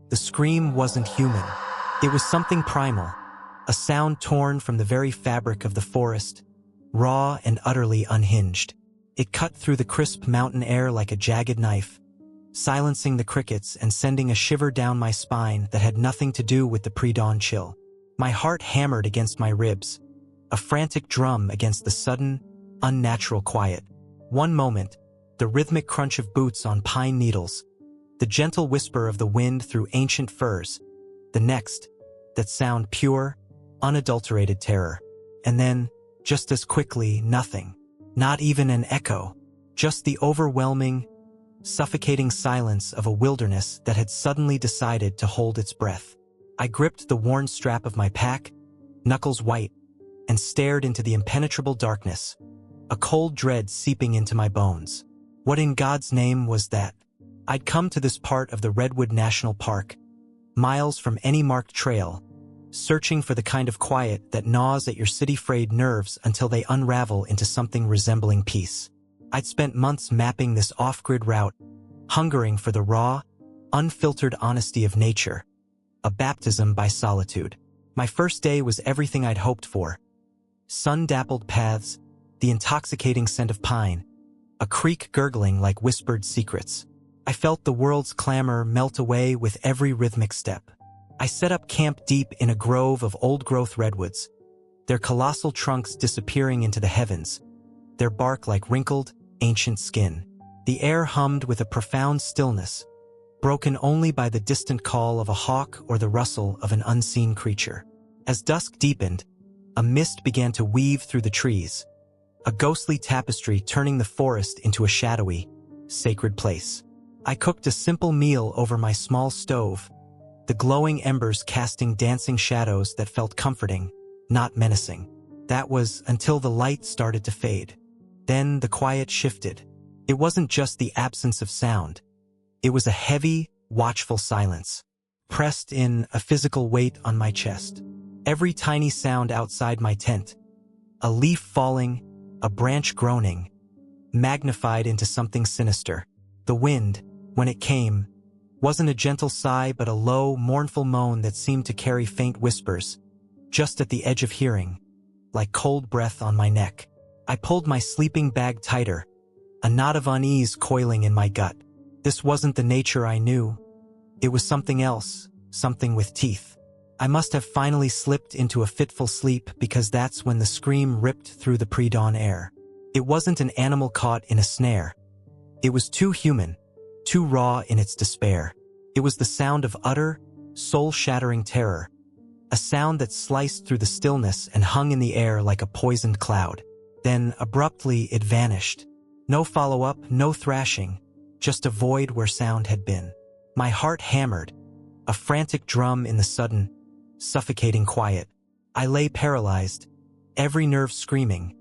The scream wasn't human. It was something primal, a sound torn from the very fabric of the forest, raw and utterly unhinged. It cut through the crisp mountain air like a jagged knife, silencing the crickets and sending a shiver down my spine that had nothing to do with the pre-dawn chill. My heart hammered against my ribs, a frantic drum against the sudden, unnatural quiet. One moment, the rhythmic crunch of boots on pine needles, the gentle whisper of the wind through ancient firs. The next, that sound pure, unadulterated terror. And then, just as quickly, nothing. Not even an echo. Just the overwhelming, suffocating silence of a wilderness that had suddenly decided to hold its breath. I gripped the worn strap of my pack, knuckles white, and stared into the impenetrable darkness, a cold dread seeping into my bones. What in God's name was that? I'd come to this part of the Redwood National Park, miles from any marked trail, searching for the kind of quiet that gnaws at your city-frayed nerves until they unravel into something resembling peace. I'd spent months mapping this off-grid route, hungering for the raw, unfiltered honesty of nature, a baptism by solitude. My first day was everything I'd hoped for. Sun-dappled paths, the intoxicating scent of pine, a creek gurgling like whispered secrets. I felt the world's clamor melt away with every rhythmic step. I set up camp deep in a grove of old-growth redwoods, their colossal trunks disappearing into the heavens, their bark like wrinkled, ancient skin. The air hummed with a profound stillness, broken only by the distant call of a hawk or the rustle of an unseen creature. As dusk deepened, a mist began to weave through the trees, a ghostly tapestry turning the forest into a shadowy, sacred place. I cooked a simple meal over my small stove, the glowing embers casting dancing shadows that felt comforting, not menacing. That was until the light started to fade. Then the quiet shifted. It wasn't just the absence of sound. It was a heavy, watchful silence, pressed in a physical weight on my chest. Every tiny sound outside my tent, a leaf falling, a branch groaning, magnified into something sinister. The wind, when it came, wasn't a gentle sigh but a low, mournful moan that seemed to carry faint whispers, just at the edge of hearing, like cold breath on my neck. I pulled my sleeping bag tighter, a knot of unease coiling in my gut. This wasn't the nature I knew. It was something else, something with teeth. I must have finally slipped into a fitful sleep because that's when the scream ripped through the pre-dawn air. It wasn't an animal caught in a snare. It was too human, too raw in its despair. It was the sound of utter, soul-shattering terror, a sound that sliced through the stillness and hung in the air like a poisoned cloud. Then, abruptly, it vanished. No follow-up, no thrashing, just a void where sound had been. My heart hammered, a frantic drum in the sudden, suffocating quiet. I lay paralyzed, every nerve screaming,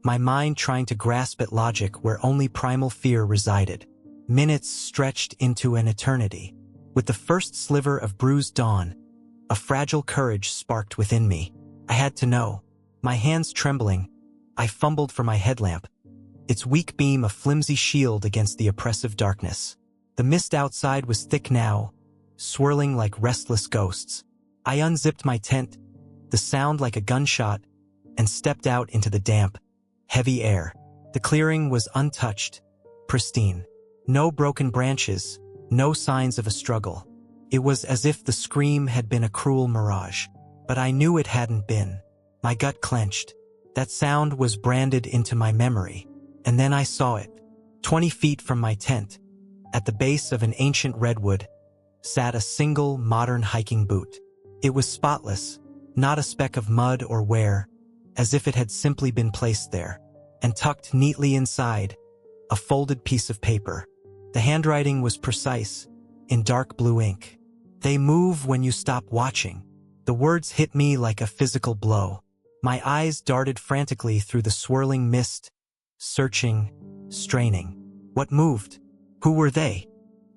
my mind trying to grasp at logic where only primal fear resided. Minutes stretched into an eternity. With the first sliver of bruised dawn, a fragile courage sparked within me. I had to know. My hands trembling, I fumbled for my headlamp, its weak beam a flimsy shield against the oppressive darkness. The mist outside was thick now, swirling like restless ghosts. I unzipped my tent, the sound like a gunshot, and stepped out into the damp, heavy air. The clearing was untouched, pristine. No broken branches, no signs of a struggle. It was as if the scream had been a cruel mirage. But I knew it hadn't been. My gut clenched. That sound was branded into my memory. And then I saw it. 20 feet from my tent, at the base of an ancient redwood, sat a single modern hiking boot. It was spotless, not a speck of mud or wear, as if it had simply been placed there. And tucked neatly inside, a folded piece of paper. The handwriting was precise, in dark blue ink. They move when you stop watching. The words hit me like a physical blow. My eyes darted frantically through the swirling mist, searching, straining. What moved? Who were they?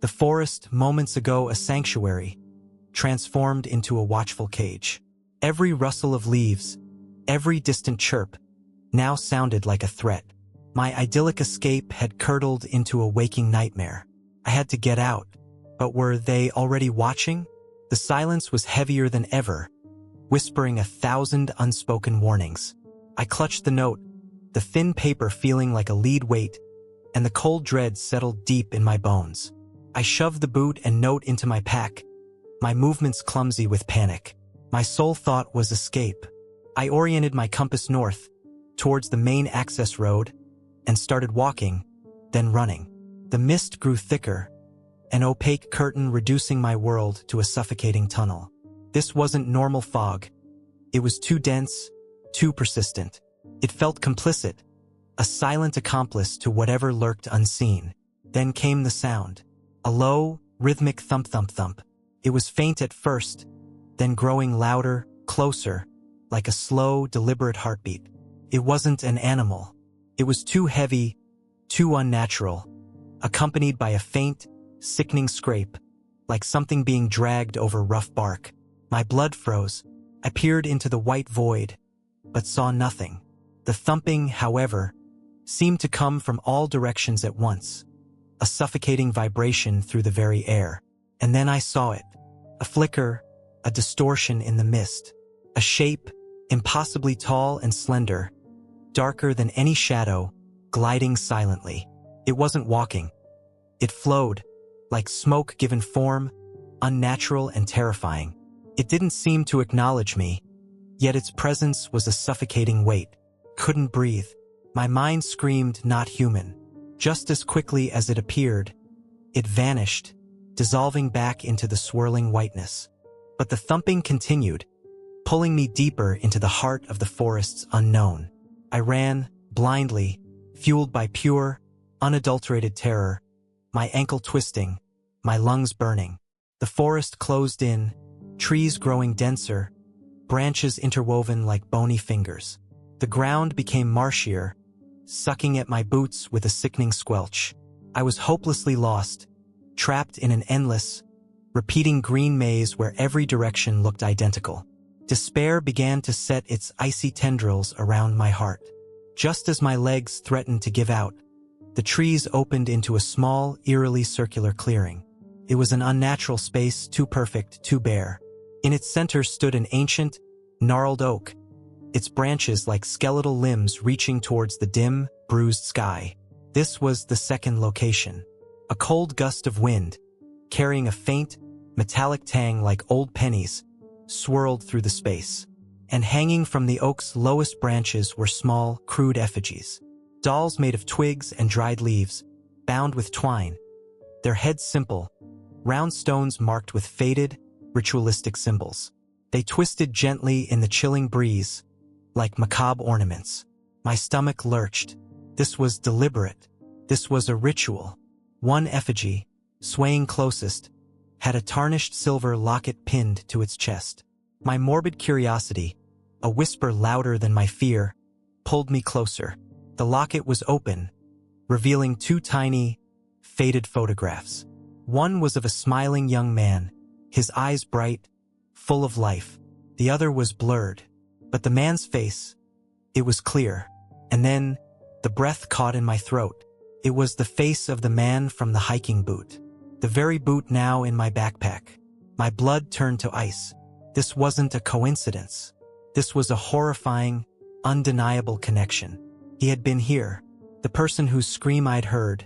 The forest, moments ago a sanctuary, transformed into a watchful cage. Every rustle of leaves, every distant chirp, now sounded like a threat. My idyllic escape had curdled into a waking nightmare. I had to get out, But were they already watching? The silence was heavier than ever, whispering 1,000 unspoken warnings. I clutched the note, the thin paper feeling like a lead weight, and the cold dread settled deep in my bones. I shoved the boot and note into my pack, my movements clumsy with panic. My sole thought was escape. I oriented my compass north, towards the main access road, and started walking, then running. The mist grew thicker, an opaque curtain reducing my world to a suffocating tunnel. This wasn't normal fog. It was too dense, too persistent. It felt complicit, a silent accomplice to whatever lurked unseen. Then came the sound. A low, rhythmic thump-thump-thump. It was faint at first, then growing louder, closer, like a slow, deliberate heartbeat. It wasn't an animal. It was too heavy, too unnatural, accompanied by a faint, sickening scrape, like something being dragged over rough bark. My blood froze. I peered into the white void, but saw nothing. The thumping, however, seemed to come from all directions at once, a suffocating vibration through the very air. And then I saw it. A flicker, a distortion in the mist. A shape, impossibly tall and slender, darker than any shadow, gliding silently. It wasn't walking. It flowed, like smoke given form, unnatural and terrifying. It didn't seem to acknowledge me, yet its presence was a suffocating weight. Couldn't breathe. My mind screamed, not human. Just as quickly as it appeared, it vanished, dissolving back into the swirling whiteness. But the thumping continued, pulling me deeper into the heart of the forest's unknown. I ran, blindly, fueled by pure, unadulterated terror, my ankle twisting, my lungs burning. The forest closed in, trees growing denser, branches interwoven like bony fingers. The ground became marshier, sucking at my boots with a sickening squelch. I was hopelessly lost, trapped in an endless, repeating green maze where every direction looked identical. Despair began to set its icy tendrils around my heart. Just as my legs threatened to give out, the trees opened into a small, eerily circular clearing. It was an unnatural space, too perfect, too bare. In its center stood an ancient, gnarled oak, its branches like skeletal limbs reaching towards the dim, bruised sky. This was the second location. A cold gust of wind, carrying a faint, metallic tang like old pennies, swirled through the space. And hanging from the oak's lowest branches were small, crude effigies. Dolls made of twigs and dried leaves, bound with twine. Their heads simple, round stones marked with faded, ritualistic symbols. They twisted gently in the chilling breeze, like macabre ornaments. My stomach lurched. This was deliberate. This was a ritual. One effigy, swaying closest, had a tarnished silver locket pinned to its chest. My morbid curiosity, a whisper louder than my fear, pulled me closer. The locket was open, revealing two tiny, faded photographs. One was of a smiling young man, his eyes bright, full of life. The other was blurred, but the man's face, it was clear. And then, the breath caught in my throat. It was the face of the man from the hiking boot. The very boot now in my backpack. My blood turned to ice. This wasn't a coincidence. This was a horrifying, undeniable connection. He had been here, the person whose scream I'd heard,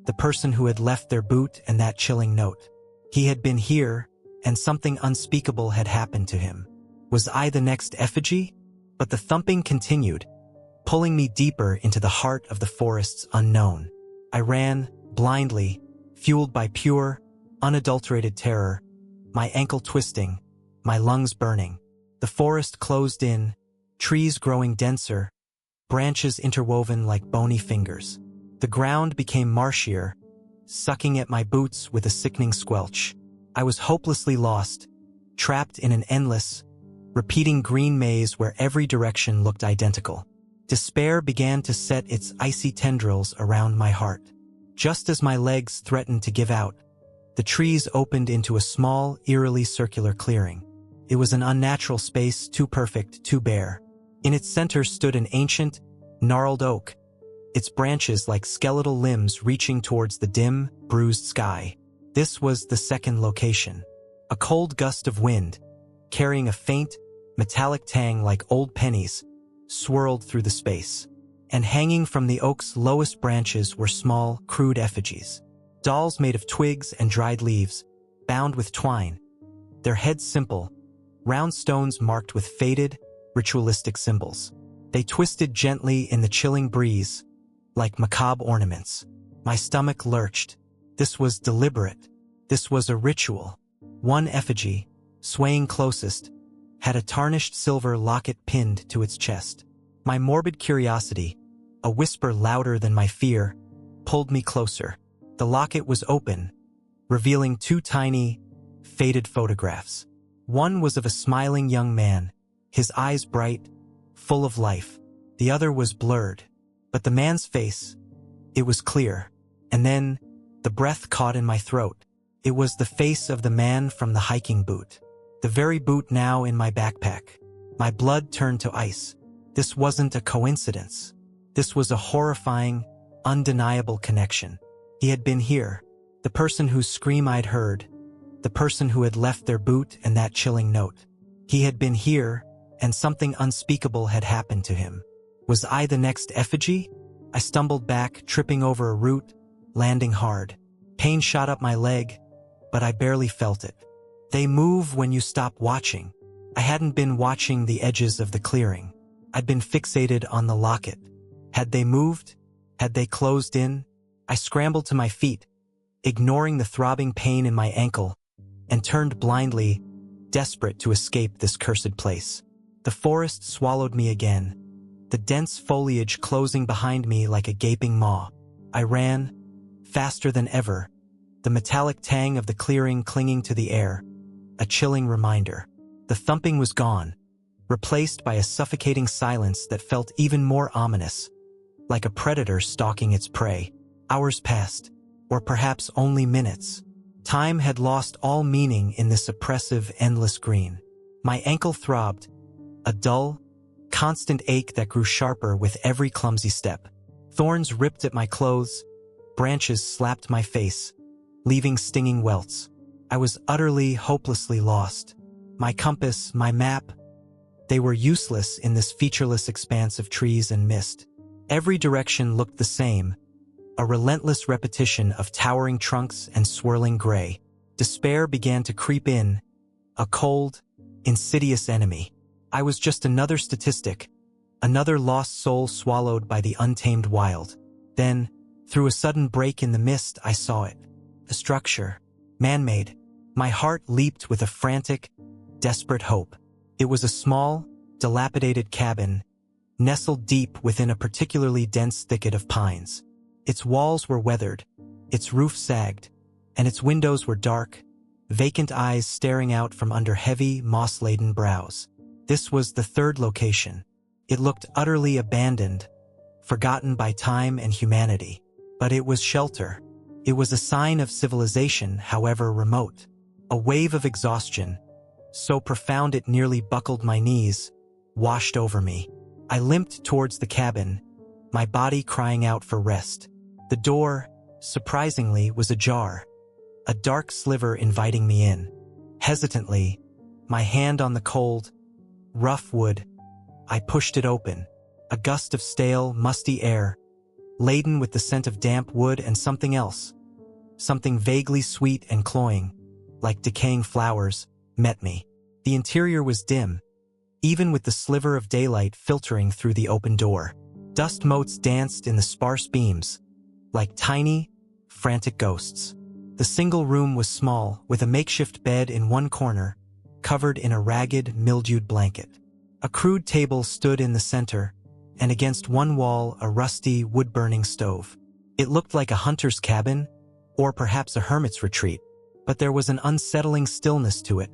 the person who had left their boot and that chilling note. He had been here, and something unspeakable had happened to him. Was I the next effigy? But the thumping continued, pulling me deeper into the heart of the forest's unknown. I ran, blindly, fueled by pure, unadulterated terror, my ankle twisting, my lungs burning. The forest closed in, trees growing denser, branches interwoven like bony fingers. The ground became marshier, sucking at my boots with a sickening squelch. I was hopelessly lost, trapped in an endless, repeating green maze where every direction looked identical. Despair began to set its icy tendrils around my heart. Just as my legs threatened to give out, the trees opened into a small, eerily circular clearing. It was an unnatural space, too perfect, too bare. In its center stood an ancient, gnarled oak, its branches like skeletal limbs reaching towards the dim, bruised sky. This was the second location. A cold gust of wind, carrying a faint, metallic tang like old pennies, swirled through the space. And hanging from the oak's lowest branches were small, crude effigies. Dolls made of twigs and dried leaves, bound with twine. Their heads simple, round stones marked with faded, ritualistic symbols. They twisted gently in the chilling breeze, like macabre ornaments. My stomach lurched. This was deliberate. This was a ritual. One effigy, swaying closest, had a tarnished silver locket pinned to its chest. My morbid curiosity, a whisper louder than my fear, pulled me closer. The locket was open, revealing two tiny, faded photographs. One was of a smiling young man, his eyes bright, full of life. The other was blurred, but the man's face, it was clear. And then, the breath caught in my throat. It was the face of the man from the hiking boot. The very boot now in my backpack. My blood turned to ice. This wasn't a coincidence. This was a horrifying, undeniable connection. He had been here, the person whose scream I'd heard, the person who had left their boot and that chilling note. He had been here, and something unspeakable had happened to him. Was I the next effigy? I stumbled back, tripping over a root, landing hard. Pain shot up my leg, but I barely felt it. They move when you stop watching. I hadn't been watching the edges of the clearing. I'd been fixated on the locket. Had they moved? Had they closed in? I scrambled to my feet, ignoring the throbbing pain in my ankle, and turned blindly, desperate to escape this cursed place. The forest swallowed me again, the dense foliage closing behind me like a gaping maw. I ran, faster than ever, the metallic tang of the clearing clinging to the air, a chilling reminder. The thumping was gone, replaced by a suffocating silence that felt even more ominous, like a predator stalking its prey. Hours passed, or perhaps only minutes. Time had lost all meaning in this oppressive, endless green. My ankle throbbed, a dull, constant ache that grew sharper with every clumsy step. Thorns ripped at my clothes, branches slapped my face, leaving stinging welts. I was utterly, hopelessly lost. My compass, my map, they were useless in this featureless expanse of trees and mist. Every direction looked the same, a relentless repetition of towering trunks and swirling gray. Despair began to creep in, a cold, insidious enemy. I was just another statistic, another lost soul swallowed by the untamed wild. Then, through a sudden break in the mist, I saw it. A structure, man-made. My heart leaped with a frantic, desperate hope. It was a small, dilapidated cabin, nestled deep within a particularly dense thicket of pines. Its walls were weathered, its roof sagged, and its windows were dark, vacant eyes staring out from under heavy, moss-laden brows. This was the third location. It looked utterly abandoned, forgotten by time and humanity. But it was shelter. It was a sign of civilization, however remote. A wave of exhaustion, so profound it nearly buckled my knees, washed over me. I limped towards the cabin, my body crying out for rest. The door, surprisingly, was ajar, a dark sliver inviting me in. Hesitantly, my hand on the cold, rough wood, I pushed it open. A gust of stale, musty air, laden with the scent of damp wood and something else, something vaguely sweet and cloying, like decaying flowers, met me. The interior was dim, even with the sliver of daylight filtering through the open door. Dust motes danced in the sparse beams, like tiny, frantic ghosts. The single room was small, with a makeshift bed in one corner, covered in a ragged, mildewed blanket. A crude table stood in the center, and against one wall a rusty, wood-burning stove. It looked like a hunter's cabin, or perhaps a hermit's retreat, but there was an unsettling stillness to it,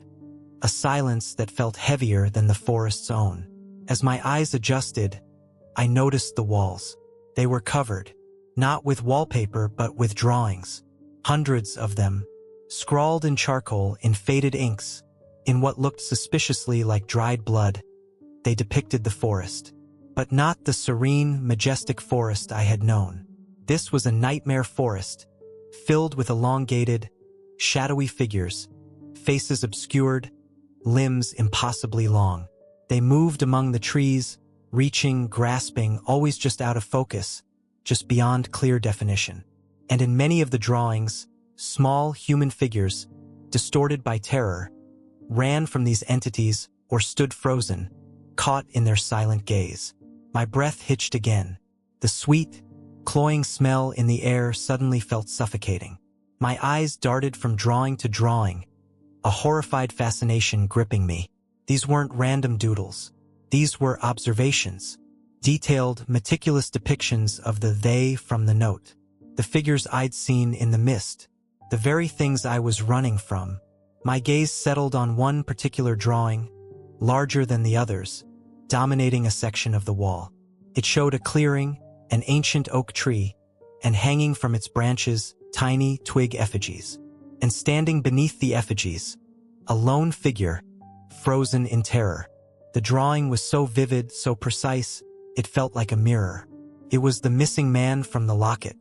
a silence that felt heavier than the forest's own. As my eyes adjusted, I noticed the walls. They were covered, not with wallpaper but with drawings. Hundreds of them, scrawled in charcoal in faded inks, in what looked suspiciously like dried blood. They depicted the forest. But not the serene, majestic forest I had known. This was a nightmare forest, filled with elongated, shadowy figures, faces obscured, limbs impossibly long. They moved among the trees, reaching, grasping, always just out of focus, just beyond clear definition. And in many of the drawings, small human figures, distorted by terror, ran from these entities or stood frozen, caught in their silent gaze. My breath hitched again. The sweet, cloying smell in the air suddenly felt suffocating. My eyes darted from drawing to drawing, a horrified fascination gripping me. These weren't random doodles. These were observations, detailed, meticulous depictions of the they from the note, the figures I'd seen in the mist, the very things I was running from. My gaze settled on one particular drawing, larger than the others, dominating a section of the wall. It showed a clearing, an ancient oak tree, and hanging from its branches, tiny twig effigies. And standing beneath the effigies, a lone figure, frozen in terror. The drawing was so vivid, so precise, it felt like a mirror. It was the missing man from the locket.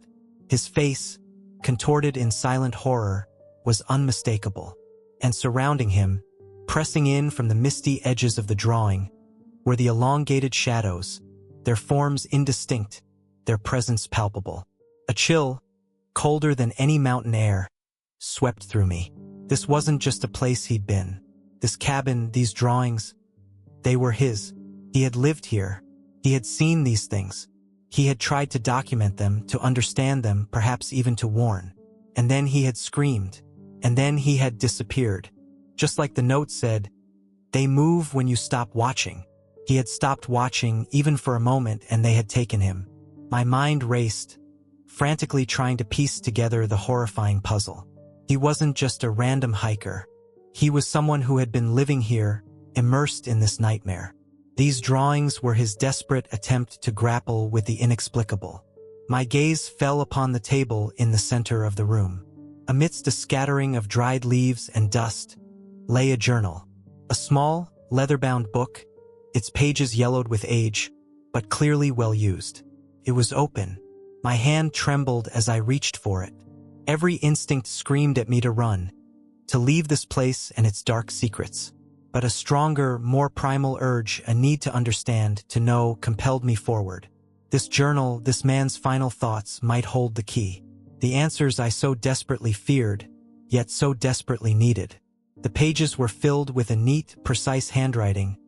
His face, contorted in silent horror, was unmistakable. And surrounding him, pressing in from the misty edges of the drawing, were the elongated shadows, their forms indistinct, their presence palpable. A chill, colder than any mountain air, swept through me. This wasn't just a place he'd been. This cabin, these drawings, they were his. He had lived here. He had seen these things. He had tried to document them, to understand them, perhaps even to warn. And then he had screamed. And then he had disappeared. Just like the note said, "They move when you stop watching." He had stopped watching, even for a moment, and they had taken him. My mind raced, frantically trying to piece together the horrifying puzzle. He wasn't just a random hiker. He was someone who had been living here, immersed in this nightmare. These drawings were his desperate attempt to grapple with the inexplicable. My gaze fell upon the table in the center of the room. Amidst a scattering of dried leaves and dust, lay a journal. A small, leather-bound book, its pages yellowed with age, but clearly well-used. It was open. My hand trembled as I reached for it. Every instinct screamed at me to run, to leave this place and its dark secrets. But a stronger, more primal urge, a need to understand, to know, compelled me forward. This journal, this man's final thoughts, might hold the key. The answers I so desperately feared, yet so desperately needed. The pages were filled with a neat, precise handwriting,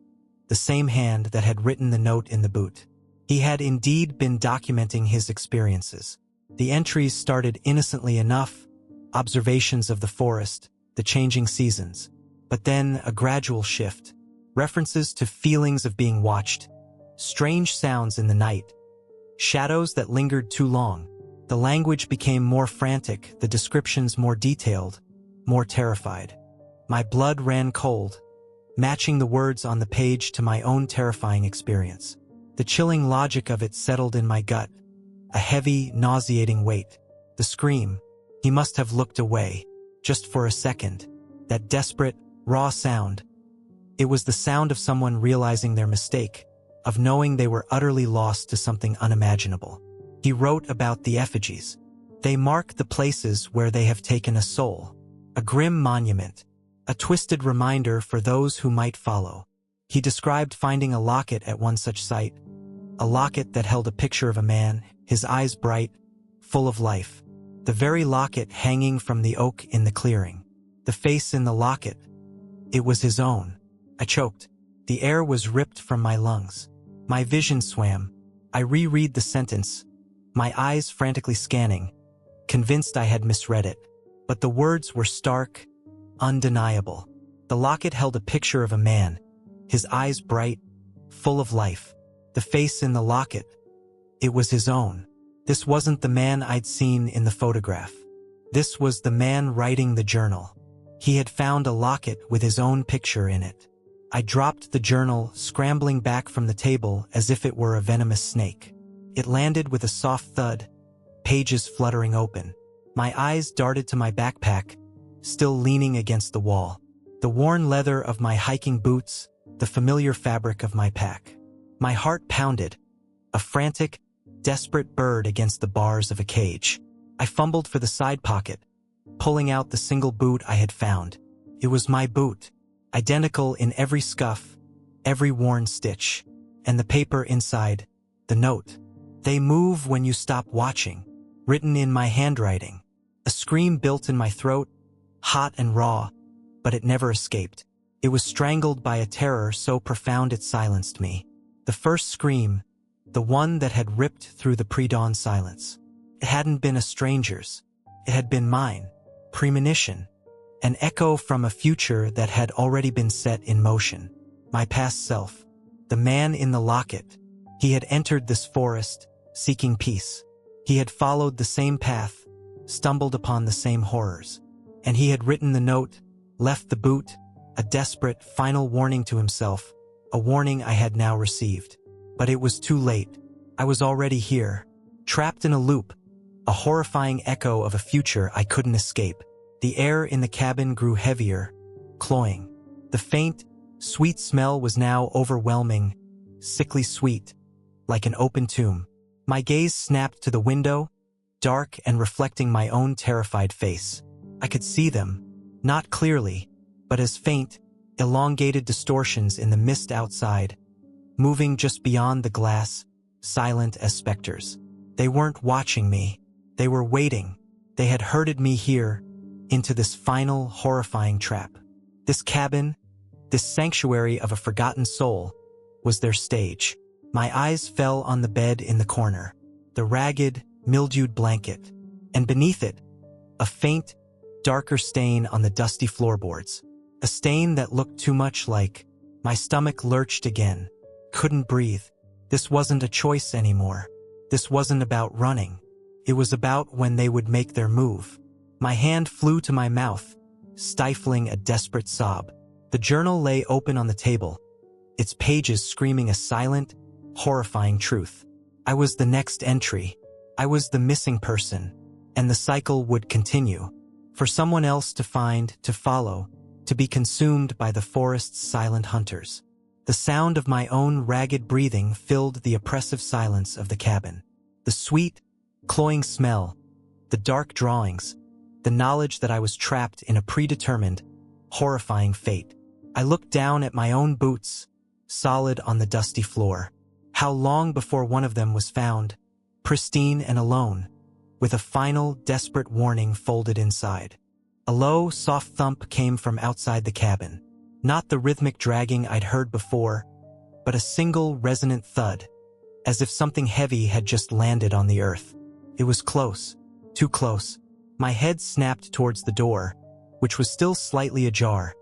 the same hand that had written the note in the boot. He had indeed been documenting his experiences. The entries started innocently enough, observations of the forest, the changing seasons. But then a gradual shift, references to feelings of being watched, strange sounds in the night, shadows that lingered too long. The language became more frantic, the descriptions more detailed, more terrified. My blood ran cold, matching the words on the page to my own terrifying experience. The chilling logic of it settled in my gut, a heavy, nauseating weight. The scream. He must have looked away, just for a second. That desperate, raw sound. It was the sound of someone realizing their mistake, of knowing they were utterly lost to something unimaginable. He wrote about the effigies. They mark the places where they have taken a soul. A grim monument, a twisted reminder for those who might follow. He described finding a locket at one such site, a locket that held a picture of a man, his eyes bright, full of life. The very locket hanging from the oak in the clearing. The face in the locket. It was his own. I choked. The air was ripped from my lungs. My vision swam. I reread the sentence, my eyes frantically scanning, convinced I had misread it. But the words were stark, undeniable. The locket held a picture of a man, his eyes bright, full of life. The face in the locket. It was his own. This wasn't the man I'd seen in the photograph. This was the man writing the journal. He had found a locket with his own picture in it. I dropped the journal, scrambling back from the table as if it were a venomous snake. It landed with a soft thud, pages fluttering open. My eyes darted to my backpack, still leaning against the wall. The worn leather of my hiking boots, the familiar fabric of my pack. My heart pounded, a frantic, desperate bird against the bars of a cage. I fumbled for the side pocket, pulling out the single boot I had found. It was my boot, identical in every scuff, every worn stitch, and the paper inside, the note. "They move when you stop watching," written in my handwriting. A scream built in my throat, hot and raw, but it never escaped. It was strangled by a terror so profound it silenced me. The first scream, the one that had ripped through the pre-dawn silence. It hadn't been a stranger's. It had been mine. Premonition. An echo from a future that had already been set in motion. My past self. The man in the locket. He had entered this forest, seeking peace. He had followed the same path, stumbled upon the same horrors. And he had written the note, left the boot, a desperate, final warning to himself, a warning I had now received. But it was too late. I was already here, trapped in a loop, a horrifying echo of a future I couldn't escape. The air in the cabin grew heavier, cloying. The faint, sweet smell was now overwhelming, sickly sweet, like an open tomb. My gaze snapped to the window, dark and reflecting my own terrified face. I could see them, not clearly, but as faint, elongated distortions in the mist outside, moving just beyond the glass, silent as specters. They weren't watching me. They were waiting. They had herded me here, into this final, horrifying trap. This cabin, this sanctuary of a forgotten soul, was their stage. My eyes fell on the bed in the corner, the ragged, mildewed blanket, and beneath it, a faint, darker stain on the dusty floorboards. A stain that looked too much like. My stomach lurched again. Couldn't breathe. This wasn't a choice anymore. This wasn't about running. It was about when they would make their move. My hand flew to my mouth, stifling a desperate sob. The journal lay open on the table, its pages screaming a silent, horrifying truth. I was the next entry. I was the missing person, and the cycle would continue. For someone else to find, to follow, to be consumed by the forest's silent hunters. The sound of my own ragged breathing filled the oppressive silence of the cabin. The sweet, cloying smell, the dark drawings, the knowledge that I was trapped in a predetermined, horrifying fate. I looked down at my own boots, solid on the dusty floor. How long before one of them was found, pristine and alone, with a final, desperate warning folded inside. A low, soft thump came from outside the cabin. Not the rhythmic dragging I'd heard before, but a single, resonant thud, as if something heavy had just landed on the earth. It was close, too close. My head snapped towards the door, which was still slightly ajar,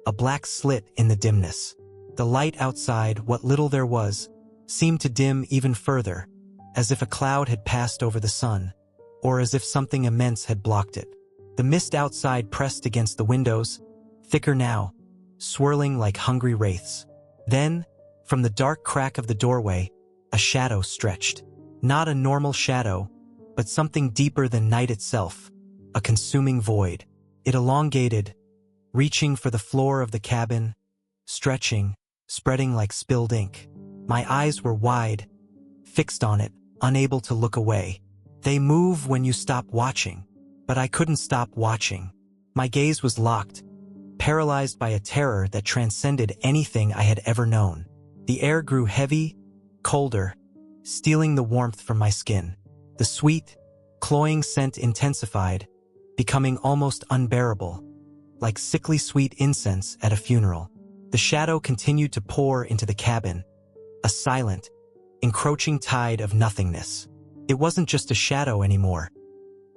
a black slit in the dimness. The light outside, what little there was, seemed to dim even further, as if a cloud had passed over the sun, or as if something immense had blocked it. The mist outside pressed against the windows, thicker now, swirling like hungry wraiths. Then, from the dark crack of the doorway, a shadow stretched. Not a normal shadow, but something deeper than night itself, a consuming void. It elongated, reaching for the floor of the cabin, stretching, spreading like spilled ink. My eyes were wide, fixed on it, unable to look away. They move when you stop watching, but I couldn't stop watching. My gaze was locked, paralyzed by a terror that transcended anything I had ever known. The air grew heavy, colder, stealing the warmth from my skin. The sweet, cloying scent intensified, becoming almost unbearable, like sickly sweet incense at a funeral. The shadow continued to pour into the cabin, a silent, encroaching tide of nothingness. It wasn't just a shadow anymore.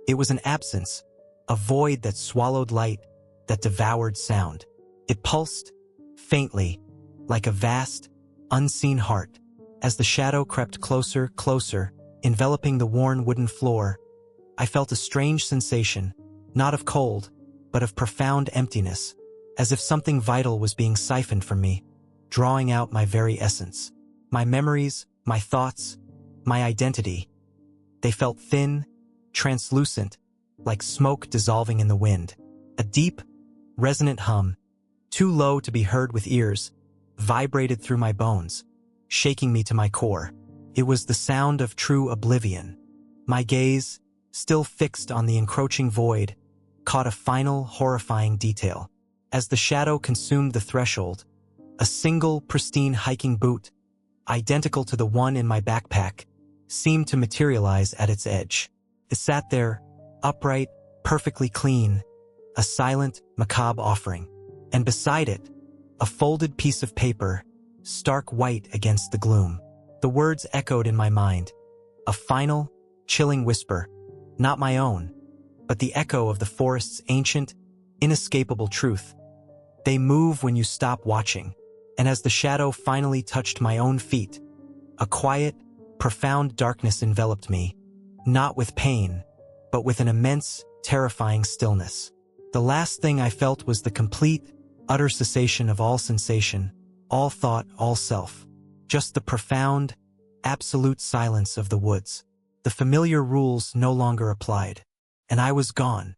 It was an absence, a void that swallowed light, that devoured sound. It pulsed, faintly, like a vast, unseen heart. As the shadow crept closer, closer, enveloping the worn wooden floor, I felt a strange sensation, not of cold, but of profound emptiness, as if something vital was being siphoned from me, drawing out my very essence. My memories, my thoughts, my identity. They felt thin, translucent, like smoke dissolving in the wind. A deep, resonant hum, too low to be heard with ears, vibrated through my bones, shaking me to my core. It was the sound of true oblivion. My gaze, still fixed on the encroaching void, caught a final, horrifying detail. As the shadow consumed the threshold, a single, pristine hiking boot, identical to the one in my backpack, seemed to materialize at its edge. It sat there, upright, perfectly clean, a silent, macabre offering. And beside it, a folded piece of paper, stark white against the gloom. The words echoed in my mind, a final, chilling whisper, not my own, but the echo of the forest's ancient, inescapable truth. They move when you stop watching. And as the shadow finally touched my own feet, a quiet, profound darkness enveloped me, not with pain, but with an immense, terrifying stillness. The last thing I felt was the complete, utter cessation of all sensation, all thought, all self. Just the profound, absolute silence of the woods. The familiar rules no longer applied, and I was gone,